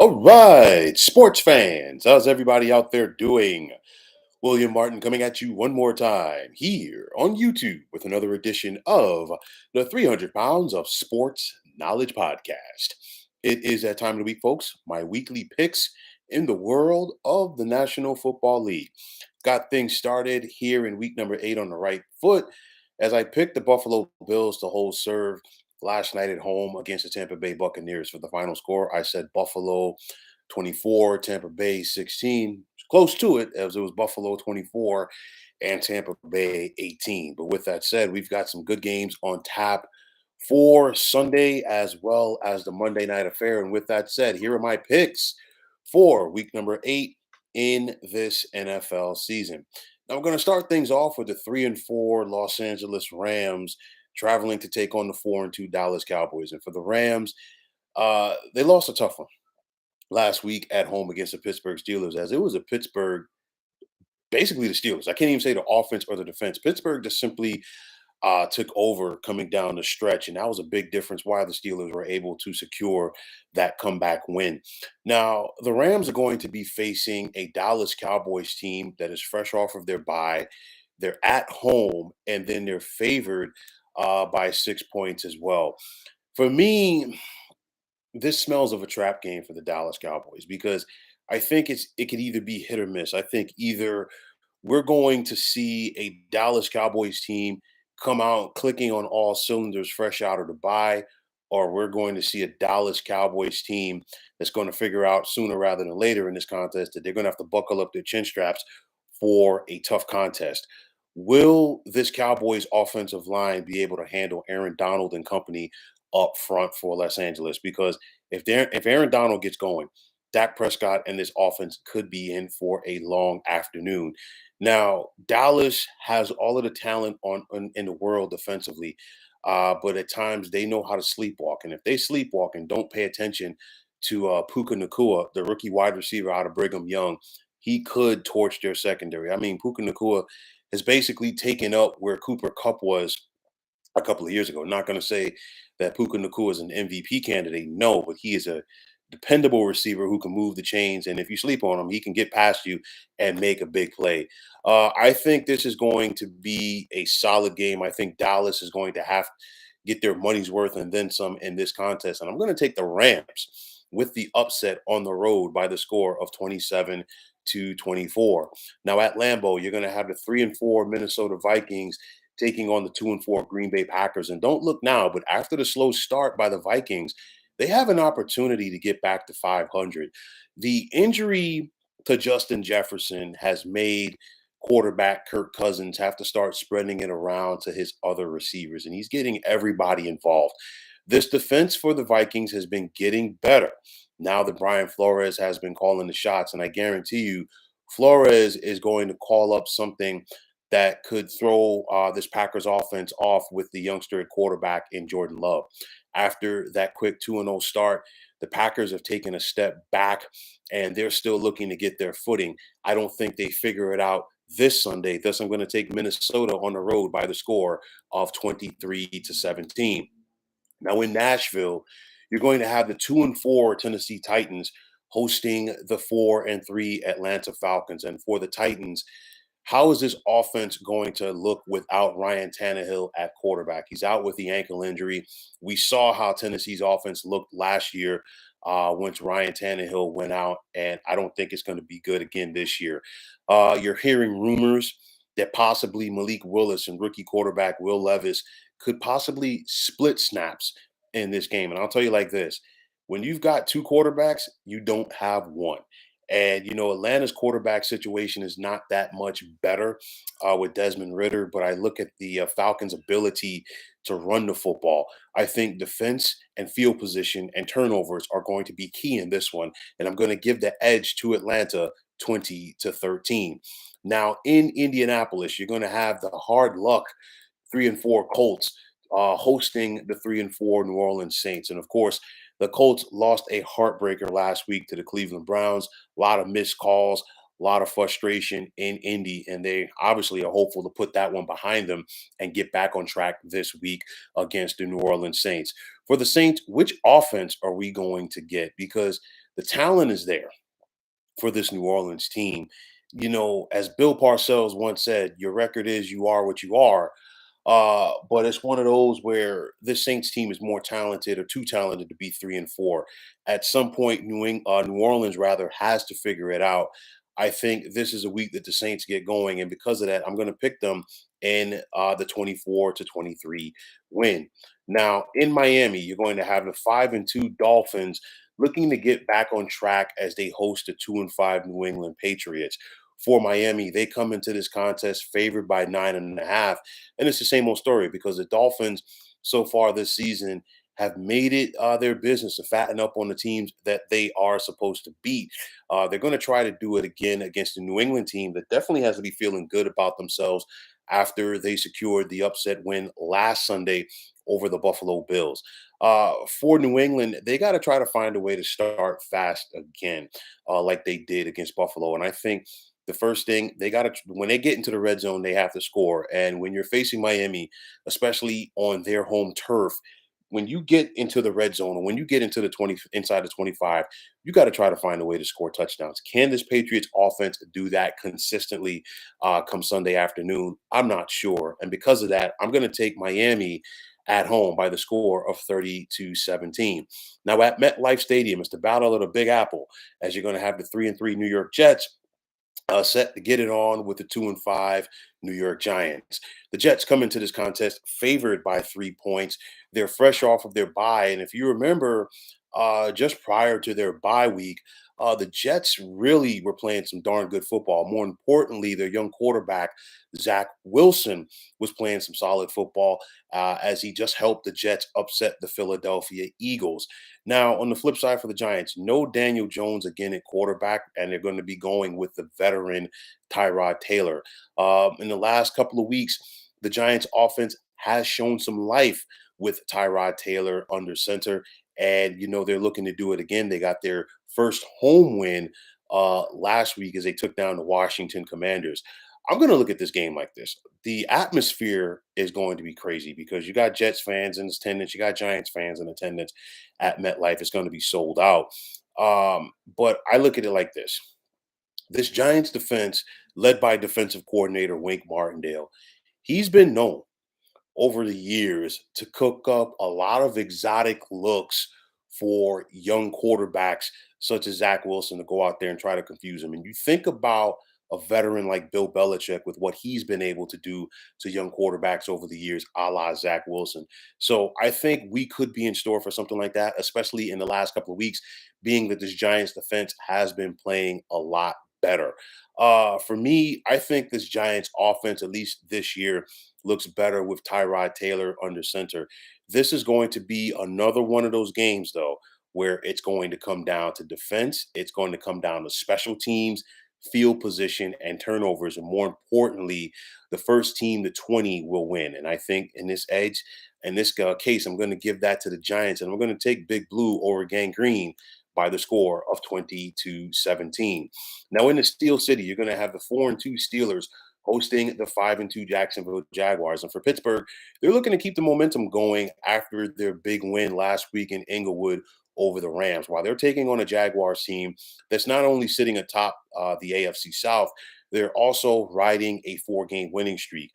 All right, sports fans, how's everybody out there doing? William Martin coming at you one more time here on YouTube with another edition of the 300 Pounds of Sports Knowledge Podcast. It is that time of the week, folks, my weekly picks in the world of the National Football League. Got things started here in week number 8 on the right foot as I picked the Buffalo Bills to hold serve last night at home against the Tampa Bay Buccaneers for the final score. I said Buffalo 24, Tampa Bay 16. Close to it as it was Buffalo 24 and Tampa Bay 18. But with that said, we've got some good games on tap for Sunday as well as the Monday night affair. And with that said, here are my picks for week number 8 in this NFL season. Now we're going to start things off with the 3-4 Los Angeles Rams traveling to take on the 4-2 Dallas Cowboys. And for the Rams, they lost a tough one last week at home against the Pittsburgh Steelers, as it was a Pittsburgh, basically the Steelers. I can't even say the offense or the defense. Pittsburgh just simply took over coming down the stretch, and that was a big difference why the Steelers were able to secure that comeback win. Now, the Rams are going to be facing a Dallas Cowboys team that is fresh off of their bye. They're at home, and then they're favored by 6 points as well. For me, this smells of a trap game for the Dallas Cowboys because I think it could either be hit or miss. I think either we're going to see a Dallas Cowboys team come out clicking on all cylinders fresh out of the bye, or we're going to see a Dallas Cowboys team that's going to figure out sooner rather than later in this contest that they're going to have to buckle up their chin straps for a tough contest. Will this Cowboys offensive line be able to handle Aaron Donald and company up front for Los Angeles? Because if Aaron Donald gets going, Dak Prescott and this offense could be in for a long afternoon. Now, Dallas has all of the talent in the world defensively, but at times they know how to sleepwalk. And if they sleepwalk and don't pay attention to Puka Nakua, the rookie wide receiver out of Brigham Young, he could torch their secondary. I mean, Puka Nakua has basically taken up where Cooper Cup was a couple of years ago. Not going to say that Puka Nakua is an MVP candidate, no, but he is a dependable receiver who can move the chains. And if you sleep on him, he can get past you and make a big play. I think this is going to be a solid game. I think Dallas is going to have to get their money's worth and then some in this contest. And I'm going to take the Rams with the upset on the road by the score of 27-24. Now at Lambeau, you're going to have the 3-4 Minnesota Vikings taking on the 2-4 Green Bay Packers. And don't look now, but after the slow start by the Vikings, they have an opportunity to get back to 500. The injury to Justin Jefferson has made quarterback Kirk Cousins have to start spreading it around to his other receivers, and he's getting everybody involved. This defense for the Vikings has been getting better now that Brian Flores has been calling the shots, and I guarantee you, Flores is going to call up something that could throw this Packers offense off with the youngster at quarterback in Jordan Love. After that quick 2-0 start, the Packers have taken a step back and they're still looking to get their footing. I don't think they figure it out this Sunday. Thus, I'm going to take Minnesota on the road by the score of 23-17. Now in Nashville, you're going to have the 2-4 Tennessee Titans hosting the 4-3 Atlanta Falcons. And for the Titans, how is this offense going to look without Ryan Tannehill at quarterback? He's out with the ankle injury. We saw how Tennessee's offense looked last year once Ryan Tannehill went out, and I don't think it's going to be good again this year. You're hearing rumors that possibly Malik Willis and rookie quarterback Will Levis could possibly split snaps in this game. And I'll tell you like this: when you've got two quarterbacks, you don't have one. And, Atlanta's quarterback situation is not that much better with Desmond Ritter, but I look at the Falcons' ability to run the football. I think defense and field position and turnovers are going to be key in this one. And I'm going to give the edge to Atlanta 20-13. Now, in Indianapolis, you're going to have the hard luck 3-4 Colts hosting the 3-4 New Orleans Saints. And of course, the Colts lost a heartbreaker last week to the Cleveland Browns. A lot of missed calls, a lot of frustration in Indy, and they obviously are hopeful to put that one behind them and get back on track this week against the New Orleans Saints. For the Saints, which offense are we going to get? Because The talent is there for this New Orleans team. As Bill Parcells once said, your record is you are what you are. But it's one of those where this Saints team is more talented or too talented to be 3-4. At some point, New Orleans rather has to figure it out. I think this is a week that the Saints get going, and because of that, I'm going to pick them in the 24-23 win. Now in Miami, you're going to have the 5-2 Dolphins looking to get back on track as they host the 2-5 New England Patriots. For Miami, they come into this contest favored by 9.5. And it's the same old story because the Dolphins so far this season have made it their business to fatten up on the teams that they are supposed to beat. They're going to try to do it again against the New England team that definitely has to be feeling good about themselves after they secured the upset win last Sunday over the Buffalo Bills. For New England, they got to try to find a way to start fast again, like they did against Buffalo. And I think the first thing they got to, when they get into the red zone, they have to score. And when you're facing Miami, especially on their home turf, when you get into the red zone, or when you get into the 20 inside the 25, you got to try to find a way to score touchdowns. Can this Patriots offense do that consistently come Sunday afternoon? I'm not sure. And because of that, I'm going to take Miami at home by the score of 30-17. Now at MetLife Stadium, it's the battle of the Big Apple, as you're going to have the 3-3 New York Jets set to get it on with the 2-5 New York Giants. The Jets come into this contest favored by 3 points. They're fresh off of their bye, and if you remember, just prior to their bye week, the Jets really were playing some darn good football. More importantly, their young quarterback Zach Wilson was playing some solid football as he just helped the Jets upset the Philadelphia Eagles. Now, on the flip side for the Giants, no Daniel Jones again at quarterback, and they're going to be going with the veteran Tyrod Taylor. In the last couple of weeks, the Giants' offense has shown some life with Tyrod Taylor under center, and they're looking to do it again. They got their first home win last week as they took down the Washington Commanders. I'm going to look at this game like this. The atmosphere is going to be crazy because you got Jets fans in attendance, you got Giants fans in attendance at MetLife. It's going to be sold out. But I look at it like this. This Giants defense, led by defensive coordinator Wink Martindale, he's been known over the years to cook up a lot of exotic looks for young quarterbacks such as Zach Wilson to go out there and try to confuse him. And you think about a veteran like Bill Belichick with what he's been able to do to young quarterbacks over the years, a la Zach Wilson. So I think we could be in store for something like that, especially in the last couple of weeks, being that this Giants defense has been playing a lot better. For me, I think this Giants offense, at least this year, looks better with Tyrod Taylor under center. This is going to be another one of those games, though, where it's going to come down to defense. It's going to come down to special teams, field position, and turnovers. And more importantly, the first team to 20 will win. And I think in this case, I'm going to give that to the Giants. And I'm going to take Big Blue over Gang Green by the score of 20-17. Now in the Steel City, you're going to have the 4-2 Steelers hosting the 5-2 Jacksonville Jaguars. And for Pittsburgh, they're looking to keep the momentum going after their big win last week in Inglewood over the Rams, while they're taking on a Jaguars team that's not only sitting atop the AFC South, they're also riding a 4-game winning streak.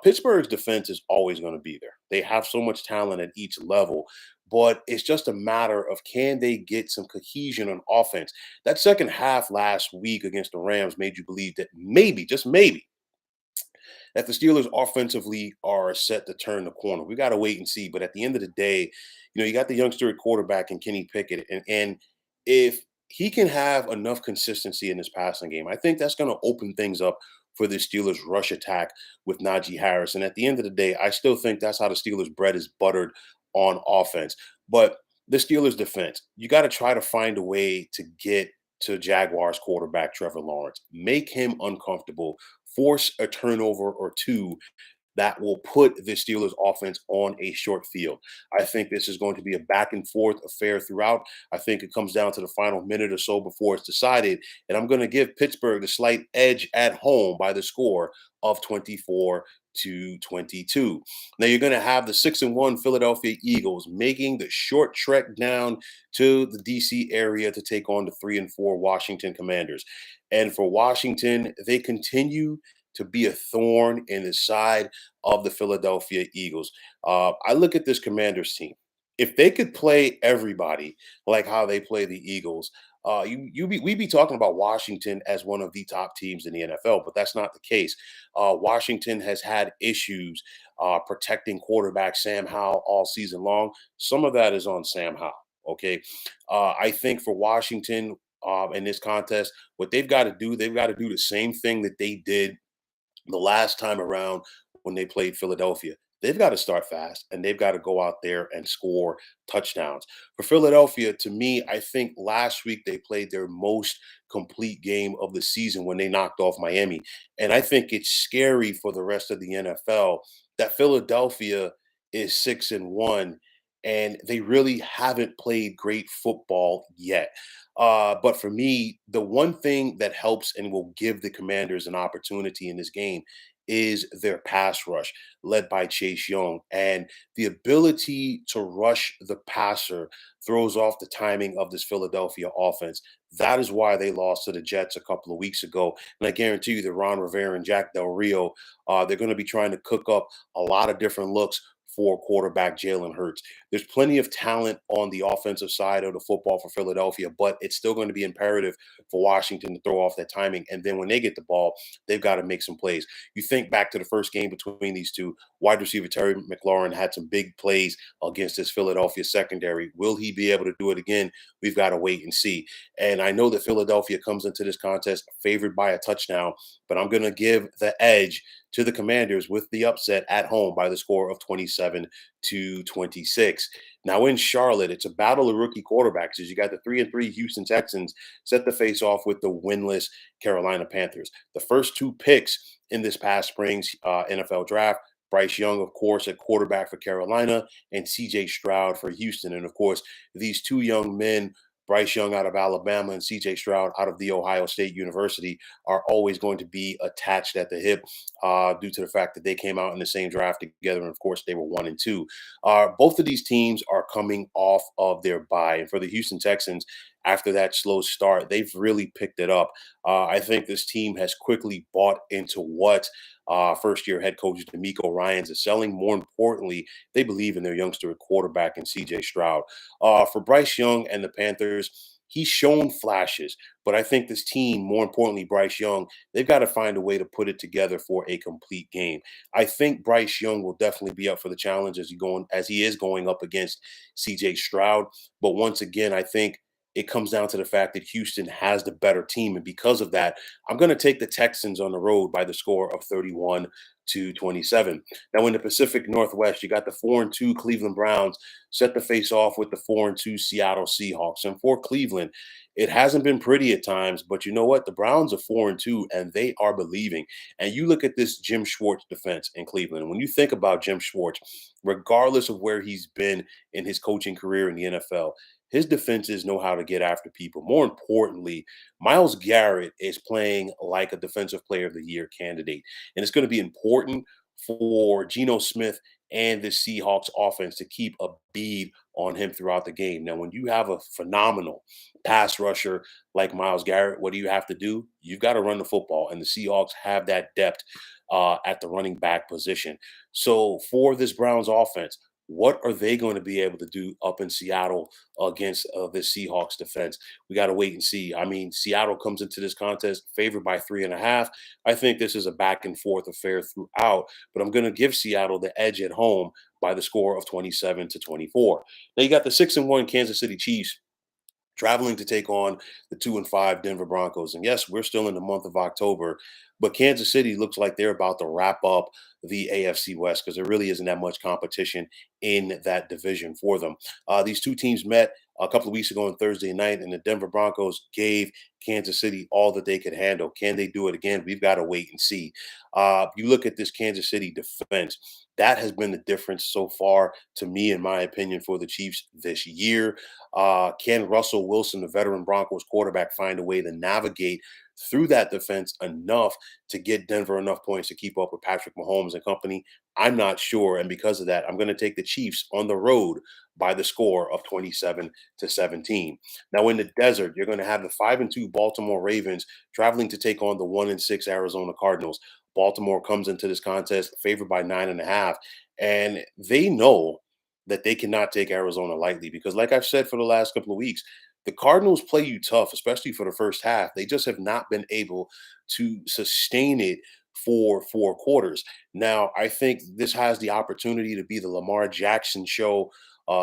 Pittsburgh's defense is always going to be there. They have so much talent at each level, but it's just a matter of can they get some cohesion on offense. That second half last week against the Rams made you believe that maybe, just maybe, that the Steelers offensively are set to turn the corner. We got to wait and see. But at the end of the day, you got the youngster at quarterback and Kenny Pickett. And if he can have enough consistency in this passing game, I think that's going to open things up for the Steelers rush attack with Najee Harris. And at the end of the day, I still think that's how the Steelers bread is buttered on offense. But the Steelers defense, you got to try to find a way to get to Jaguars quarterback Trevor Lawrence, make him uncomfortable, force a turnover or two that will put the Steelers offense on a short field. I think this is going to be a back and forth affair throughout. I think it comes down to the final minute or so before it's decided. And I'm going to give Pittsburgh the slight edge at home by the score of 24 to 22. Now you're going to have the 6-1 Philadelphia Eagles making the short trek down to the DC area to take on the 3-4 Washington Commanders. And for Washington, they continue to be a thorn in the side of the Philadelphia Eagles. I look at this Commanders team. If they could play everybody like how they play the Eagles, we'd be talking about Washington as one of the top teams in the NFL, but that's not the case. Washington has had issues protecting quarterback Sam Howell all season long. Some of that is on Sam Howell. Okay, I think for Washington in this contest, what they've got to do the same thing that they did the last time around when they played Philadelphia. They've got to start fast and they've got to go out there and score touchdowns. For Philadelphia, to me, I think last week they played their most complete game of the season when they knocked off Miami. And I think it's scary for the rest of the NFL that Philadelphia is 6-1 and they really haven't played great football yet. But for me, the one thing that helps and will give the Commanders an opportunity in this game is their pass rush, led by Chase Young. And the ability to rush the passer throws off the timing of this Philadelphia offense. That is why they lost to the Jets a couple of weeks ago. And I guarantee you that Ron Rivera and Jack Del Rio, they're going to be trying to cook up a lot of different looks for quarterback Jalen Hurts. There's plenty of talent on the offensive side of the football for Philadelphia, but it's still going to be imperative for Washington to throw off that timing. And then when they get the ball, they've got to make some plays. You think back to the first game between these two, wide receiver Terry McLaurin had some big plays against this Philadelphia secondary. Will he be able to do it again? We've got to wait and see. And I know that Philadelphia comes into this contest favored by a touchdown, but I'm going to give the edge to the Commanders with the upset at home by the score of 27-26. Now in Charlotte, it's a battle of rookie quarterbacks as you got the 3-3 Houston Texans set the face off with the winless Carolina Panthers. The first two picks in this past spring's NFL draft, Bryce Young, of course, at quarterback for Carolina, and CJ Stroud for Houston. And of course, these two young men, Bryce Young out of Alabama and CJ Stroud out of the Ohio State University, are always going to be attached at the hip due to the fact that they came out in the same draft together. And of course, they were 1-2. Both of these teams are coming off of their bye. And for the Houston Texans, after that slow start, they've really picked it up. I think this team has quickly bought into what first year head coach D'Amico Ryans is selling. More importantly, they believe in their youngster at quarterback and CJ Stroud. For Bryce Young and the Panthers, he's shown flashes, but I think this team, more importantly, Bryce Young, they've got to find a way to put it together for a complete game. I think Bryce Young will definitely be up for the challenge as he is going up against CJ Stroud. But once again, I think it comes down to the fact that Houston has the better team. And because of that, I'm going to take the Texans on the road by the score of 31-27. Now, in the Pacific Northwest, you got the 4-2 Cleveland Browns set the face off with the 4-2 Seattle Seahawks. And for Cleveland, it hasn't been pretty at times, but you know what? The Browns are 4-2 and they are believing. And you look at this Jim Schwartz defense in Cleveland. And when you think about Jim Schwartz, regardless of where he's been in his coaching career in the NFL, his defenses know how to get after people. More importantly, Myles Garrett is playing like a Defensive Player of the Year candidate. And it's going to be important for Geno Smith and the Seahawks offense to keep a bead on him throughout the game. Now, when you have a phenomenal pass rusher like Myles Garrett, what do you have to do? You've got to run the football, and the Seahawks have that depth at the running back position. So for this Browns offense, what are they going to be able to do up in Seattle against this Seahawks defense? We got to wait and see. I mean, Seattle comes into this contest favored by 3.5. I think this is a back and forth affair throughout, but I'm going to give Seattle the edge at home by the score of 27-24. Now you got the 6-1 Kansas City Chiefs traveling to take on the 2-5 Denver Broncos. And yes, we're still in the month of October, but Kansas City looks like they're about to wrap up the AFC West because there really isn't that much competition in that division for them. These two teams met a couple of weeks ago on Thursday night, and the Denver Broncos gave Kansas City all that they could handle. Can they do it again? We've got to wait and see. You look at this Kansas City defense. That has been the difference so far, to me, in my opinion, for the Chiefs this year. Can Russell Wilson, the veteran Broncos quarterback, find a way to navigate through that defense enough to get Denver enough points to keep up with Patrick Mahomes and company? I'm not sure. And because of that, I'm going to take the Chiefs on the road by the score of 27-17. Now, in the desert, you're going to have the 5-2 Baltimore Ravens traveling to take on the 1-6 Arizona Cardinals. Baltimore comes into this contest favored by 9.5, and they know that they cannot take Arizona lightly because, like I've said for the last couple of weeks, the Cardinals play you tough, especially for the first half. They just have not been able to sustain it for 4 quarters. Now, I think this has the opportunity to be the Lamar Jackson show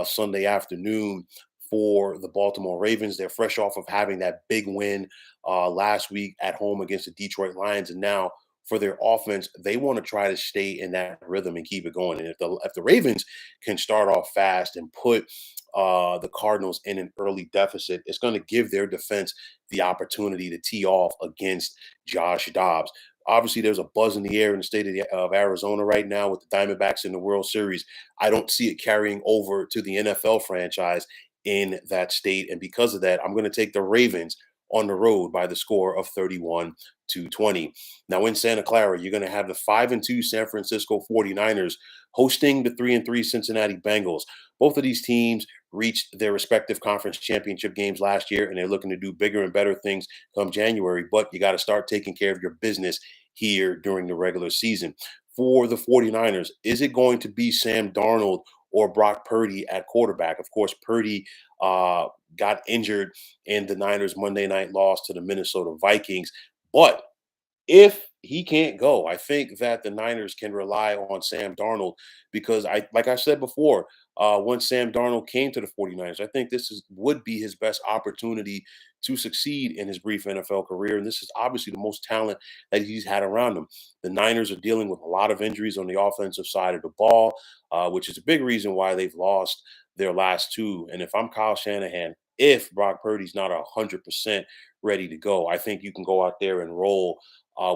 Sunday afternoon for the Baltimore Ravens. They're fresh off of having that big win last week at home against the Detroit Lions, and now for their offense, they want to try to stay in that rhythm and keep it going. And if the Ravens can start off fast and put the Cardinals in an early deficit, it's going to give their defense the opportunity to tee off against Josh Dobbs. Obviously, there's a buzz in the air in the state of Arizona right now with the Diamondbacks in the World Series. I don't see it carrying over to the NFL franchise in that state. And because of that, I'm going to take the Ravens on the road by the score of 31-20. Now in Santa Clara, you're going to have the 5-2 San Francisco 49ers hosting the 3-3 Cincinnati Bengals. Both of these teams reached their respective conference championship games last year, and they're looking to do bigger and better things come January. But you got to start taking care of your business here during the regular season. For the 49ers, is it going to be Sam Darnold or Brock Purdy at quarterback? Of course, Purdy got injured in the Niners' Monday night loss to the Minnesota Vikings. But if he can't go, I think that the Niners can rely on Sam Darnold because like I said before, once Sam Darnold came to the 49ers, I think would be his best opportunity to succeed in his brief NFL career. And this is obviously the most talent that he's had around him. The Niners are dealing with a lot of injuries on the offensive side of the ball, which is a big reason why they've lost their last two. And if I'm Kyle Shanahan, if Brock Purdy's not 100% ready to go, I think you can go out there and roll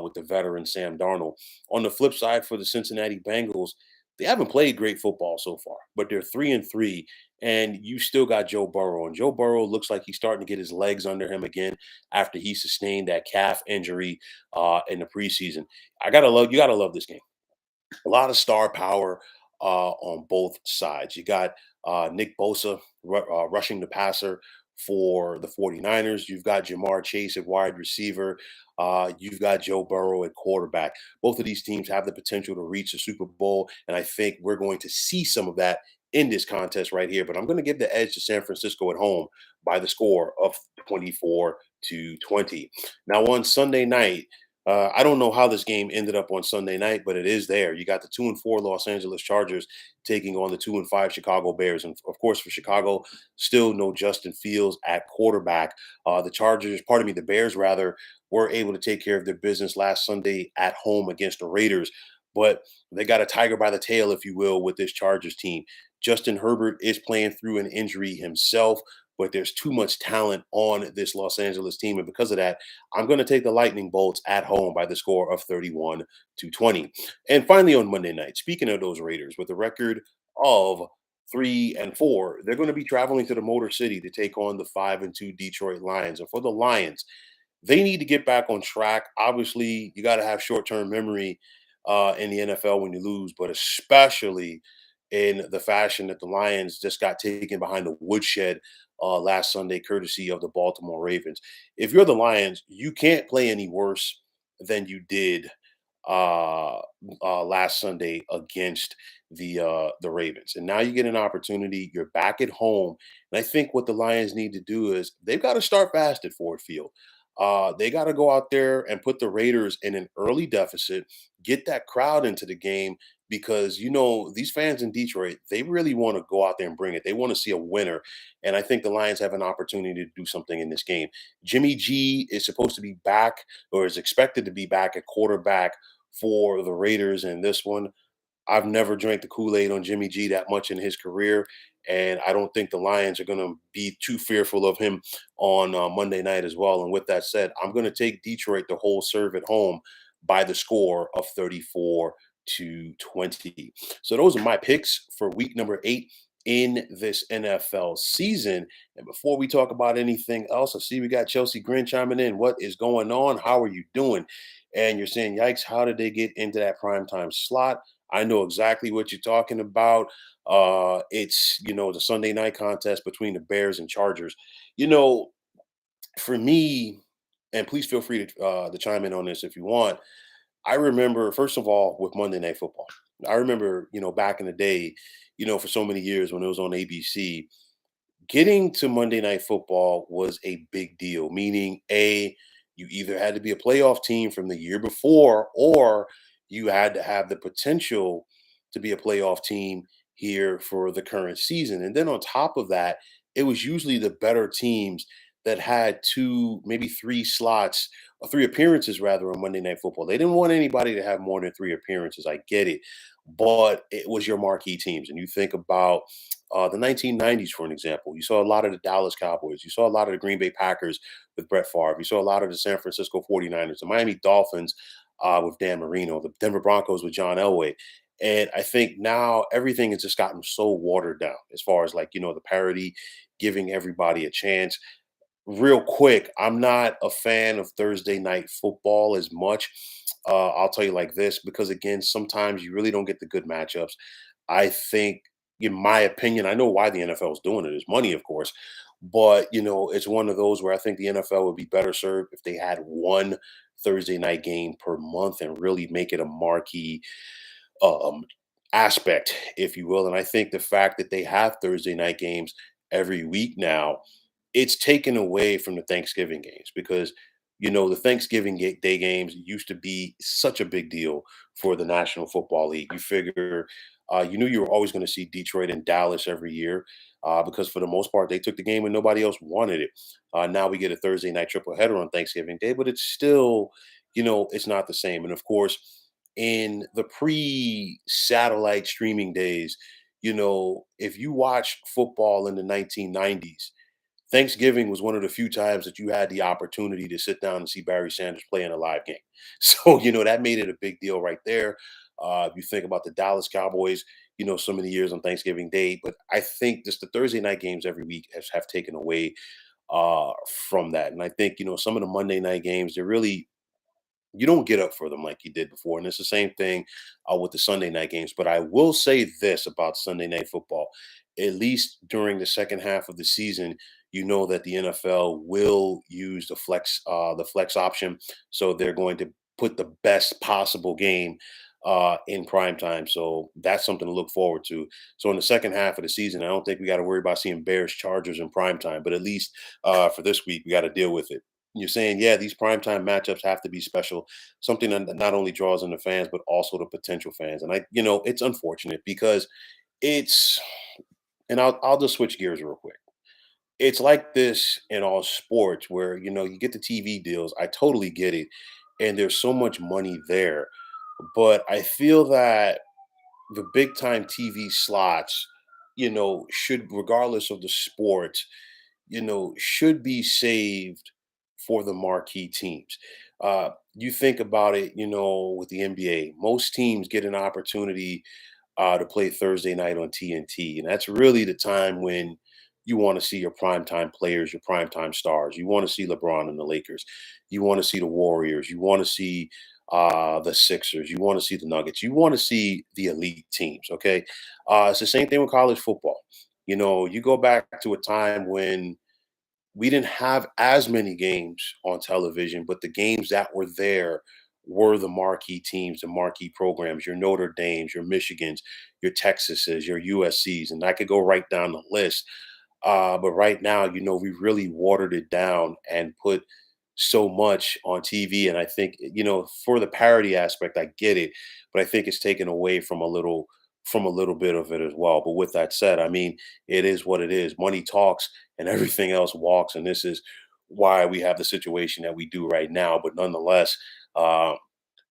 with the veteran Sam Darnold. On the flip side, for the Cincinnati Bengals, they haven't played great football so far, but they're 3-3, and you still got Joe Burrow. And Joe Burrow looks like he's starting to get his legs under him again after he sustained that calf injury in the preseason. You gotta love this game. A lot of star power on both sides. You got Nick Bosa rushing the passer for the 49ers. You've got Jamar Chase at wide receiver. You've got Joe Burrow at quarterback. Both of these teams have the potential to reach the Super Bowl, and I think we're going to see some of that in this contest right here. But I'm going to give the edge to San Francisco at home by the score of 24-20. Now on Sunday night, I don't know how this game ended up on Sunday night, but it is there. You got the 2-4 Los Angeles Chargers taking on the 2-5 Chicago Bears, and of course for Chicago, still no Justin Fields at quarterback. The Bears rather, were able to take care of their business last Sunday at home against the Raiders, but they got a tiger by the tail, if you will, with this Chargers team. Justin Herbert is playing through an injury himself, but there's too much talent on this Los Angeles team, and because of that, I'm going to take the Lightning Bolts at home by the score of 31-20. And finally, on Monday night, speaking of those Raiders, with a record of 3-4, they're going to be traveling to the Motor City to take on the 5-2 Detroit Lions. And for the Lions, they need to get back on track. Obviously, you got to have short-term memory in the NFL when you lose, but especially in the fashion that the Lions just got taken behind the woodshed last Sunday, courtesy of the Baltimore Ravens. If you're the Lions, you can't play any worse than you did uh, last Sunday against the Ravens. And now you get an opportunity. You're back at home, and I think what the Lions need to do is they've got to start fast at Ford Field. They got to go out there and put the Raiders in an early deficit, get that crowd into the game because these fans in Detroit, they really want to go out there and bring it. They want to see a winner, and I think the Lions have an opportunity to do something in this game. Jimmy G is supposed to be back, or is expected to be back at quarterback for the Raiders in this one. I've never drank the Kool-Aid on Jimmy G that much in his career, and I don't think the Lions are going to be too fearful of him on Monday night as well. And with that said, I'm going to take Detroit to hold serve at home by the score of 34-20. So those are my picks for week number 8 in this NFL season. And before we talk about anything else, I see we got Chelsea Grin chiming in. What is going on? How are you doing? And you're saying, yikes, how did they get into that primetime slot? I know exactly what you're talking about. It's, the Sunday night contest between the Bears and Chargers. You know, for me, and please feel free to chime in on this if you want. I remember, first of all, with Monday Night Football. I remember, back in the day, for so many years when it was on ABC, getting to Monday Night Football was a big deal, meaning you either had to be a playoff team from the year before, or you had to have the potential to be a playoff team here for the current season. And then on top of that, it was usually the better teams that had two, maybe three slots, or three appearances rather, on Monday Night Football. They didn't want anybody to have more than three appearances. I get it. But it was your marquee teams. And you think about the 1990s, for an example. You saw a lot of the Dallas Cowboys. You saw a lot of the Green Bay Packers with Brett Favre. You saw a lot of the San Francisco 49ers, the Miami Dolphins with Dan Marino, the Denver Broncos with John Elway. And I think now everything has just gotten so watered down as far as, like, the parity, giving everybody a chance. Real quick, I'm not a fan of Thursday night football as much. I'll tell you like this, because again, sometimes you really don't get the good matchups. I think, in my opinion, I know why the NFL is doing it. Is money, of course, but it's one of those where I think the NFL would be better served if they had one Thursday night game per month and really make it a marquee um, aspect, if you will. And I think the fact that they have Thursday night games every week now, it's taken away from the Thanksgiving games, because the Thanksgiving Day games used to be such a big deal for the National Football League. You figure, you knew you were always going to see Detroit and Dallas every year, because for the most part they took the game and nobody else wanted it. Now we get a Thursday night triple header on Thanksgiving Day, but it's still, it's not the same. And of course, in the pre-satellite streaming days, if you watched football in the 1990s, Thanksgiving was one of the few times that you had the opportunity to sit down and see Barry Sanders play in a live game. So, that made it a big deal right there. If you think about the Dallas Cowboys, so many years on Thanksgiving Day, but I think just the Thursday night games every week have taken away from that. And I think, some of the Monday night games, they're really, you don't get up for them like you did before. And it's the same thing with the Sunday night games. But I will say this about Sunday night football: at least during the second half of the season, you know that the NFL will use the flex option. So they're going to put the best possible game in prime time. So that's something to look forward to. So in the second half of the season, I don't think we got to worry about seeing Bears Chargers in prime time. But at least for this week, we got to deal with it. You're saying, yeah, these primetime matchups have to be special, something that not only draws in the fans, but also the potential fans. And it's unfortunate because it's, and I'll just switch gears real quick. It's like this in all sports where, you get the TV deals. I totally get it. And there's so much money there. But I feel that the big time TV slots, should, regardless of the sport, should be saved for the marquee teams. You think about it, with the NBA, most teams get an opportunity to play Thursday night on TNT. And that's really the time when you want to see your primetime players, your primetime stars. You want to see LeBron and the Lakers. You want to see the Warriors. You want to see the Sixers. You want to see the Nuggets. You want to see the elite teams. Okay. It's the same thing with college football. You go back to a time when we didn't have as many games on television, but the games that were there were the marquee teams, the marquee programs, your Notre Dames, your Michigans, your Texases, your USCs, and I could go right down the list. But right now, we really watered it down and put so much on TV. And I think, for the parody aspect, I get it, but I think it's taken away from a little bit of it as well. But with that said, I mean, it is what it is. Money talks and everything else walks. And this is why we have the situation that we do right now. But nonetheless, uh,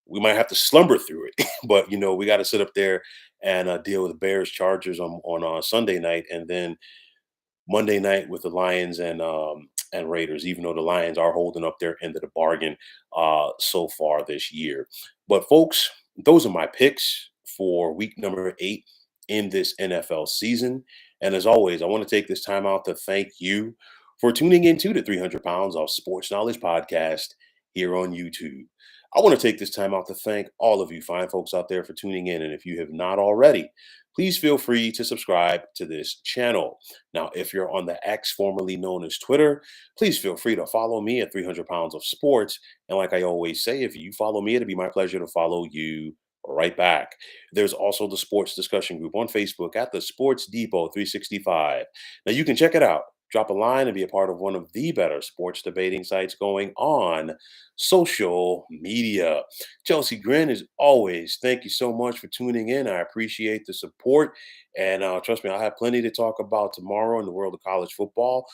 we might have to slumber through it. But we got to sit up there and deal with the Bears Chargers on Sunday night, and then Monday night with the Lions and Raiders, even though the Lions are holding up their end of the bargain so far this year. But folks, those are my picks for week number 8 in this NFL season. And as always, I want to take this time out to thank you for tuning into the 300 Pounds of Sports Knowledge podcast here on YouTube. I want to take this time out to thank all of you fine folks out there for tuning in. And if you have not already, please feel free to subscribe to this channel. Now, if you're on the X, formerly known as Twitter, please feel free to follow me at 300 Pounds of Sports. And like I always say, if you follow me, it'll be my pleasure to follow you right back. There's also the sports discussion group on Facebook at the Sports Depot 365. Now you can check it out. Drop a line and be a part of one of the better sports debating sites going on social media. Chelsea Grin, as always, thank you so much for tuning in. I appreciate the support. And trust me, I'll have plenty to talk about tomorrow in the world of college football,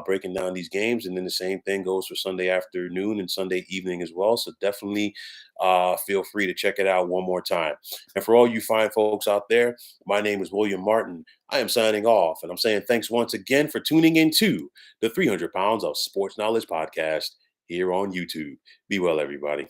breaking down these games. And then the same thing goes for Sunday afternoon and Sunday evening as well. So definitely feel free to check it out one more time. And for all you fine folks out there, my name is William Martin. I am signing off, and I'm saying thanks once again for tuning into the 300 Pounds of Sports Knowledge podcast here on YouTube. Be well, everybody.